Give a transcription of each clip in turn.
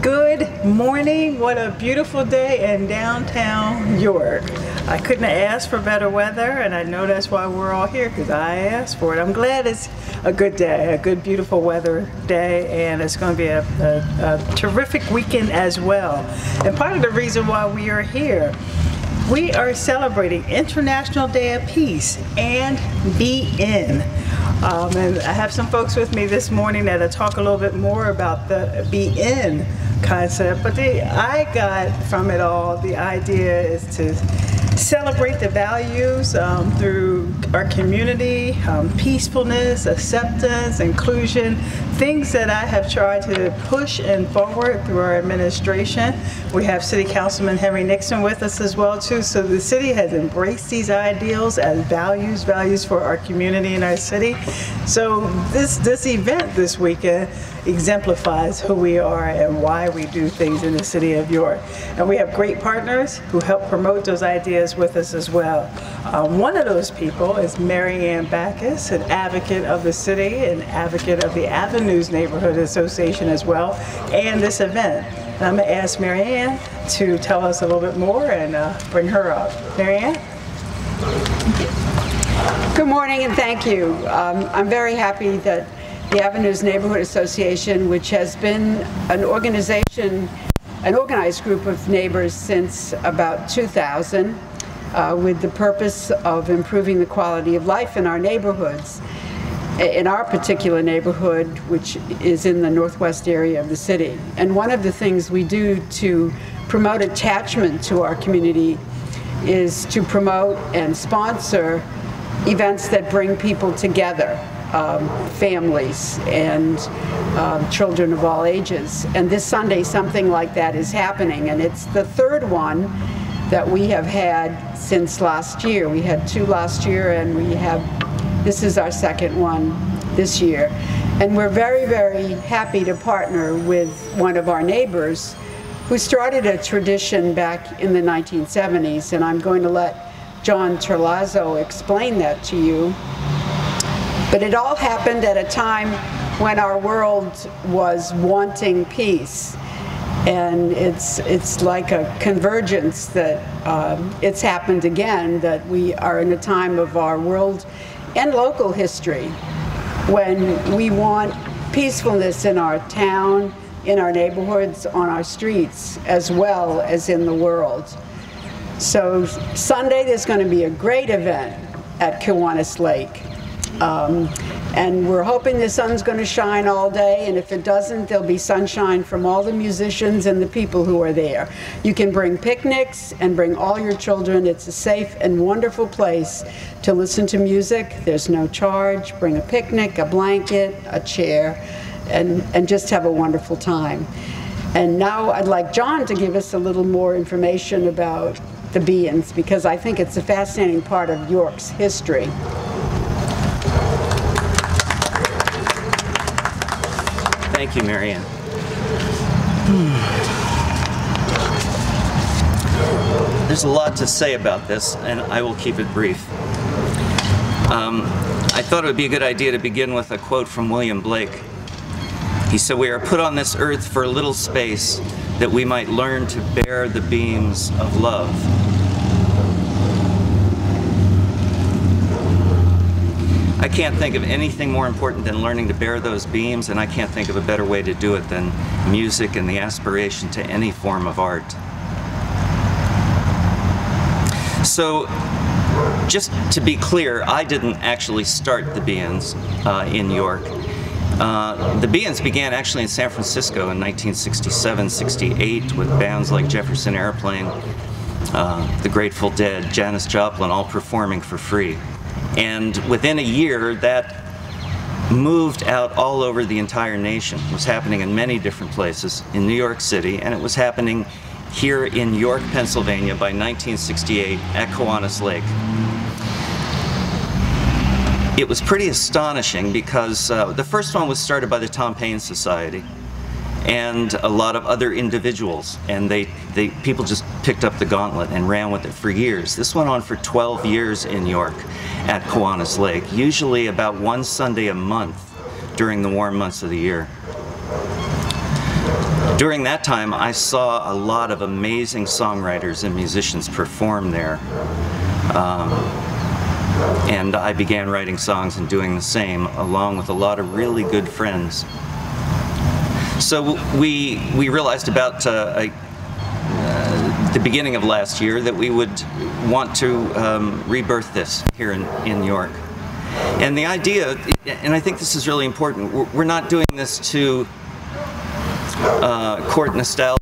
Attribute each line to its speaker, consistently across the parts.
Speaker 1: Good morning. What a beautiful day in downtown York. I couldn't have asked for better weather, and I know that's why we're all here, because I asked for it. I'm glad it's a good day, a good, beautiful weather day, and it's going to be a terrific weekend as well. And part of the reason why we are here, we are celebrating International Day of Peace and Be In. And I have some folks with me this morning that'll talk a little bit more about the Be In concept, but I got from it all, the idea is to celebrate the values through our community, peacefulness, acceptance, inclusion, things that I have tried to push and forward through our administration. We have City Councilman Henry Nixon with us as well too, so the city has embraced these ideals as values for our community and our city. So this event this weekend exemplifies who we are and why we do things in the city of York. And we have great partners who help promote those ideas with us as well. One of those people is Mary Ann Backus, an advocate of the city, an advocate of the Avenues Neighborhood Association as well, and this event. And I'm going to ask Mary Ann to tell us a little bit more and bring her up. Mary Ann?
Speaker 2: Good morning and thank you. I'm very happy that the Avenues Neighborhood Association, which has been an organization, an organized group of neighbors since about 2000, with the purpose of improving the quality of life in our neighborhoods. In our particular neighborhood, which is in the northwest area of the city. And one of the things we do to promote attachment to our community is to promote and sponsor events that bring people together, families and children of all ages. And this Sunday, something like that is happening, and it's the third one that we have had since last year. We had two last year, and this is our second one this year. And we're very, very happy to partner with one of our neighbors who started a tradition back in the 1970s, and I'm going to let John Terlazzo explain that to you. But it all happened at a time when our world was wanting peace. And it's like a convergence that it's happened again, that we are in a time of our world and local history when we want peacefulness in our town, in our neighborhoods, on our streets, as well as in the world. So Sunday there's going to be a great event at Kiwanis Lake. And we're hoping the sun's going to shine all day, and if it doesn't, there'll be sunshine from all the musicians and the people who are there. You can bring picnics and bring all your children. It's a safe and wonderful place to listen to music. There's no charge. Bring a picnic, a blanket, a chair, and just have a wonderful time. And now I'd like John to give us a little more information about the Be-ins, because I think it's a fascinating part of York's history.
Speaker 3: Thank you, Mary Ann. There's a lot to say about this, and I will keep it brief. I thought it would be a good idea to begin with a quote from William Blake. He said, "We are put on this earth for a little space that we might learn to bear the beams of love." I can't think of anything more important than learning to bear those beams, and I can't think of a better way to do it than music and the aspiration to any form of art. So, just to be clear, I didn't actually start the Be-ins in York. The Be-ins began actually in San Francisco in 1967-68 with bands like Jefferson Airplane, the Grateful Dead, Janis Joplin, all performing for free. And within a year, that moved out all over the entire nation. It was happening in many different places in New York City, and it was happening here in York, Pennsylvania by 1968 at Kiwanis Lake. It was pretty astonishing because the first one was started by the Tom Paine Society and a lot of other individuals, and people just picked up the gauntlet and ran with it for years. This went on for 12 years in York at Kiwanis Lake, usually about one Sunday a month during the warm months of the year. During that time, I saw a lot of amazing songwriters and musicians perform there. And I began writing songs and doing the same, along with a lot of really good friends. So we realized about the beginning of last year that we would want to rebirth this here in York. And the idea, and I think this is really important, we're not doing this to court nostalgia.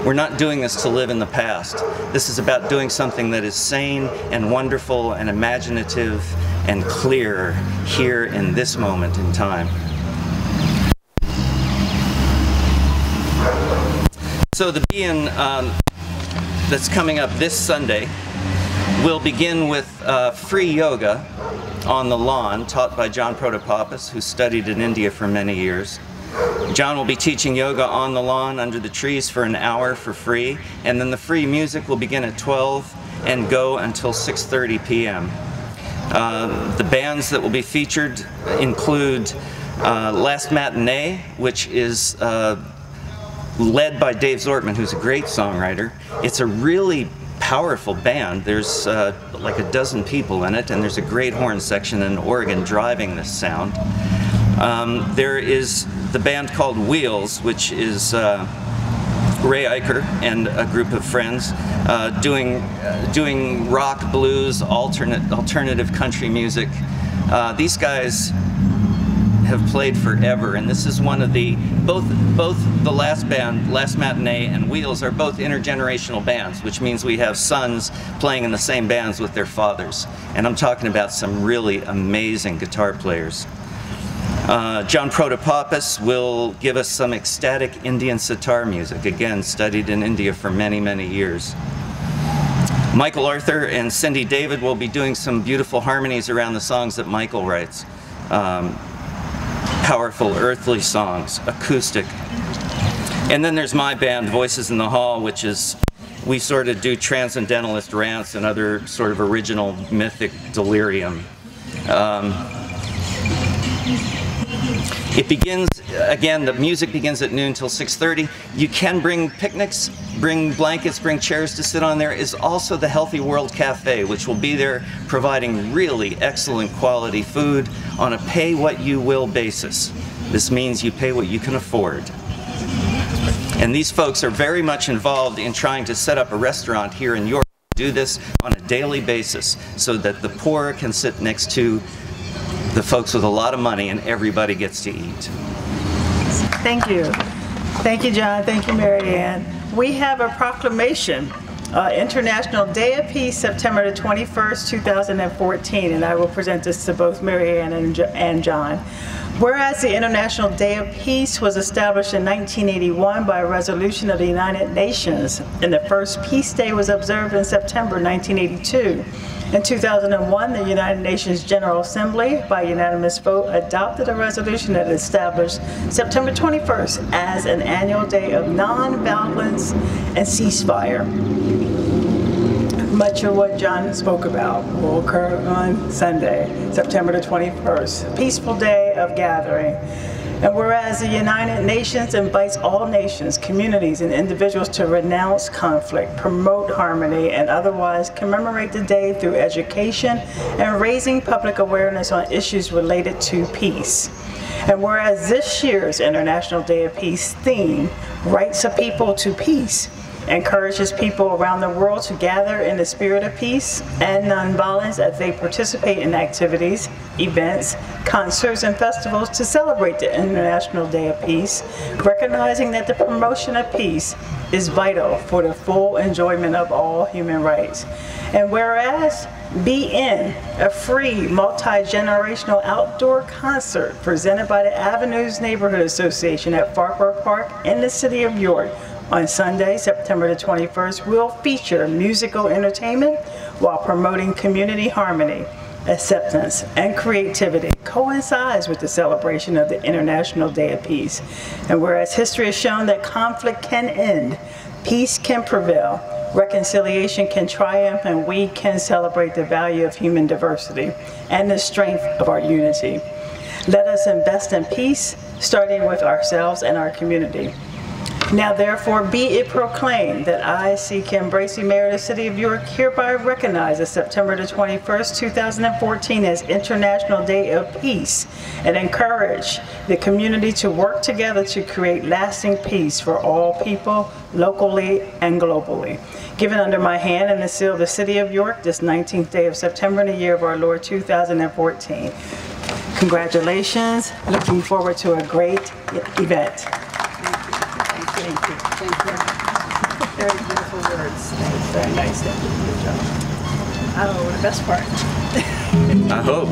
Speaker 3: We're not doing this to live in the past. This is about doing something that is sane and wonderful and imaginative and clear here in this moment in time. So the Be-In that's coming up this Sunday will begin with free yoga on the lawn, taught by John Protopopous, who studied in India for many years. John will be teaching yoga on the lawn under the trees for an hour for free, and then the free music will begin at 12 and go until 6:30 p.m. The bands that will be featured include Last Matinee, which is led by Dave Zortman, who's a great songwriter. It's a really powerful band. There's like a dozen people in it, and there's a great horn section and organ driving this sound. There is the band called Wheels, which is Ray Eicher and a group of friends doing rock, blues, alternative country music. These guys have played forever, and this is one of the both the last band, Last Matinee, and Wheels are both intergenerational bands, which means we have sons playing in the same bands with their fathers. And I'm talking about some really amazing guitar players. John Protopopous will give us some ecstatic Indian sitar music, again studied in India for many, many years. Michael Arthur and Cindy David will be doing some beautiful harmonies around the songs that Michael writes. Powerful, earthly songs, acoustic. And then there's my band, Voices in the Hall, which is, we sort of do transcendentalist rants and other sort of original mythic delirium. It begins, again, the music begins at noon till 6:30. You can bring picnics, bring blankets, bring chairs to sit on. There is also the Healthy World Cafe, which will be there providing really excellent quality food on a pay-what-you-will basis. This means you pay what you can afford. And these folks are very much involved in trying to set up a restaurant here in York. Do this on a daily basis so that the poor can sit next to the folks with a lot of money and everybody gets to eat.
Speaker 1: Thank you. Thank you, John. Thank you, Mary Ann. We have a proclamation, International Day of Peace, September the 21st, 2014, and I will present this to both Mary Ann and John. Whereas the International Day of Peace was established in 1981 by a resolution of the United Nations, and the first Peace Day was observed in September 1982. In 2001, the United Nations General Assembly, by unanimous vote, adopted a resolution that established September 21st as an annual day of non-violence and ceasefire. Much of what John spoke about will occur on Sunday, September the 21st, a peaceful day of gathering. And whereas the United Nations invites all nations, communities, and individuals to renounce conflict, promote harmony, and otherwise commemorate the day through education and raising public awareness on issues related to peace. And whereas this year's International Day of Peace theme, Rights of People to Peace, encourages people around the world to gather in the spirit of peace and nonviolence as they participate in activities, events, concerts, and festivals to celebrate the International Day of Peace, recognizing that the promotion of peace is vital for the full enjoyment of all human rights. And whereas Be-In, a free multi-generational outdoor concert presented by the Avenues Neighborhood Association at Farquhar Park in the city of York, on Sunday, September the 21st, will feature musical entertainment while promoting community harmony, acceptance, and creativity coincides with the celebration of the International Day of Peace. And whereas history has shown that conflict can end, peace can prevail, reconciliation can triumph, and we can celebrate the value of human diversity and the strength of our unity. Let us invest in peace, starting with ourselves and our community. Now therefore be it proclaimed that I, C. Kim Bracey, Mayor of the City of York, hereby recognizes September the 21st, 2014 as International Day of Peace and encourage the community to work together to create lasting peace for all people, locally and globally. Given under my hand and the seal of the City of York this 19th day of September in the year of our Lord 2014. Congratulations. Looking forward to a great event.
Speaker 2: Thank you. Thank you.
Speaker 1: Very beautiful words. That was very nice. Thank you. Good job. I don't know the best part.
Speaker 3: I hope.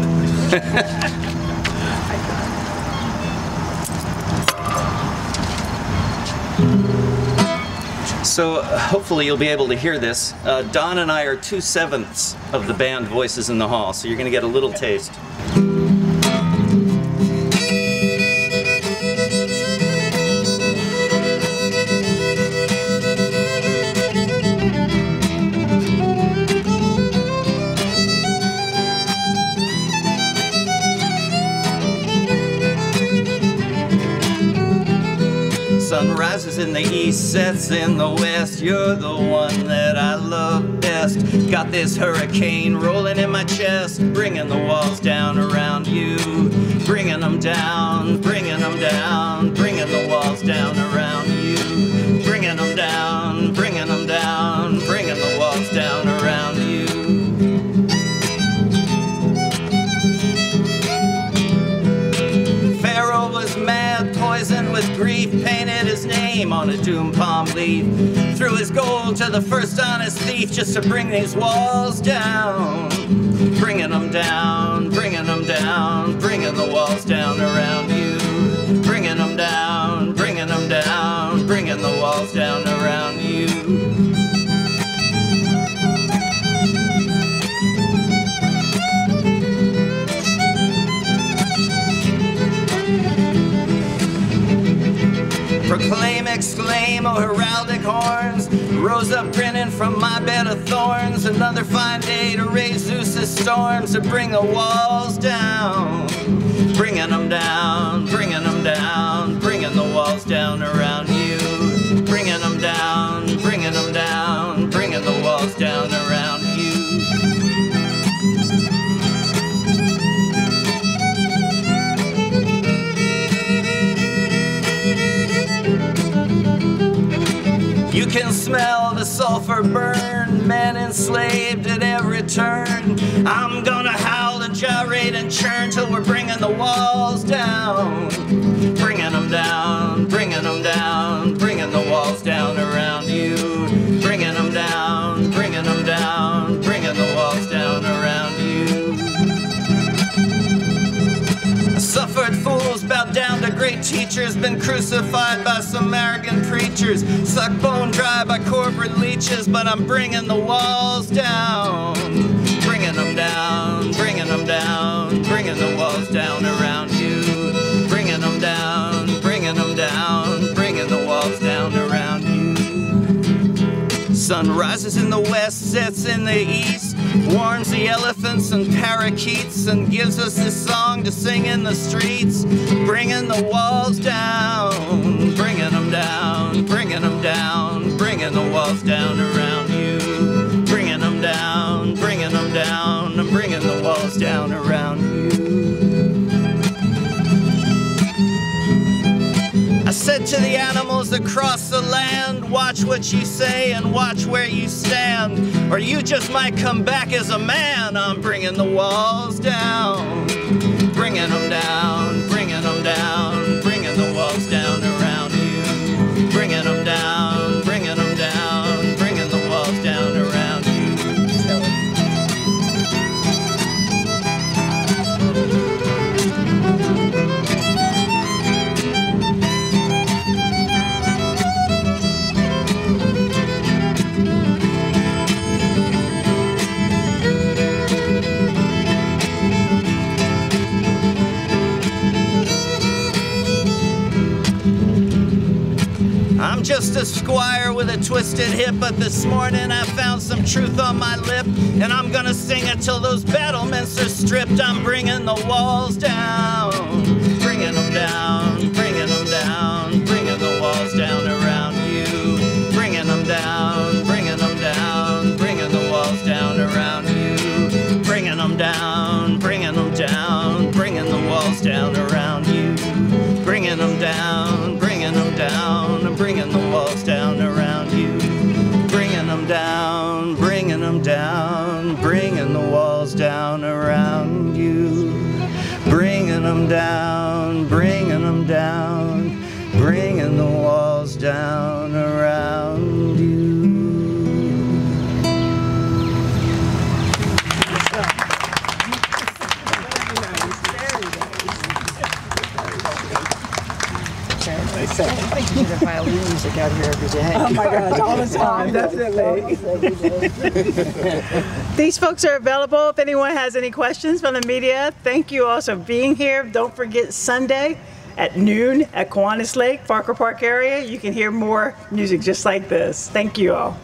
Speaker 3: So hopefully you'll be able to hear this. Don and I are 2/7 of the band voices in the hall, so you're going to get a little taste. Sun rises in the east, sets in the west. You're the one that I love best. Got this hurricane rolling in my chest, bringing the walls down around you. Bringing them down, bringing them down, bringing the walls down around you. Bringing them down, bringing them down, bringing the walls down around you. Pharaoh was mad, poisoned with grief, painted his name on a doom palm leaf. Threw his gold to the first honest thief just to bring these walls down. Bringing them down, bringing them down, bringing the walls down around you. Bringing them down, bringing them down, bringing the walls down around you. Proclaim, exclaim, oh heraldic horns, rose up grinning from my bed of thorns. Another fine day to raise Zeus's storms, to bring the walls down. Bringing them down, bringing them down, bringing the walls down around you. Bringing them down, bringing them down, bringing the walls down around you. You can smell the sulfur burn, men enslaved at every turn. I'm gonna howl and gyrate and churn till we're bringing the walls down. Bringing them down, bringing them down, bringing the walls down around you. Bringing them down, bringing them down, bringing the walls down around you. Suffered fools bowed down to great teachers, been crucified by some arrogant preachers, sucked bone dry by corporate leeches, but I'm bringing the walls down. Bringing them down, bringing them down, bringing the walls down around you. Bringing them down, bringing them down, bringing the walls down around you. Sun rises in the west, sets in the east, warns the elephants and parakeets, and gives us this song to sing in the streets. Bringing the walls down, bringing them down, bringing them down, bringing the walls down around you. Bringing them down, bringing them down, and bringing the walls down around you. I said to the animals across the land, watch what you say and watch where you stand, or you just might come back as a man. I'm bringing the walls down, bringing them down, bringing them down, bringing the walls down around you. Bringing them down, bringing them down, bringing the walls down around you. I'm just a squire with a twisted hip, but this morning I found some truth on my lip, and I'm gonna sing it till those battlements are stripped. I'm bringing the walls down, bringing them down, bringing them down, bringing the walls down around bringing the walls down around you, bringing them down, bringing them down, bringing the walls down around you, bringing them down, bringing them down, bringing the walls down around you.
Speaker 2: I the violin music out here every day.
Speaker 1: Oh my gosh, all the time, definitely. These folks are available if anyone has any questions from the media. Thank you also for being here. Don't forget Sunday at noon at Kiwanis Lake, Parker Park area. You can hear more music just like this. Thank you all.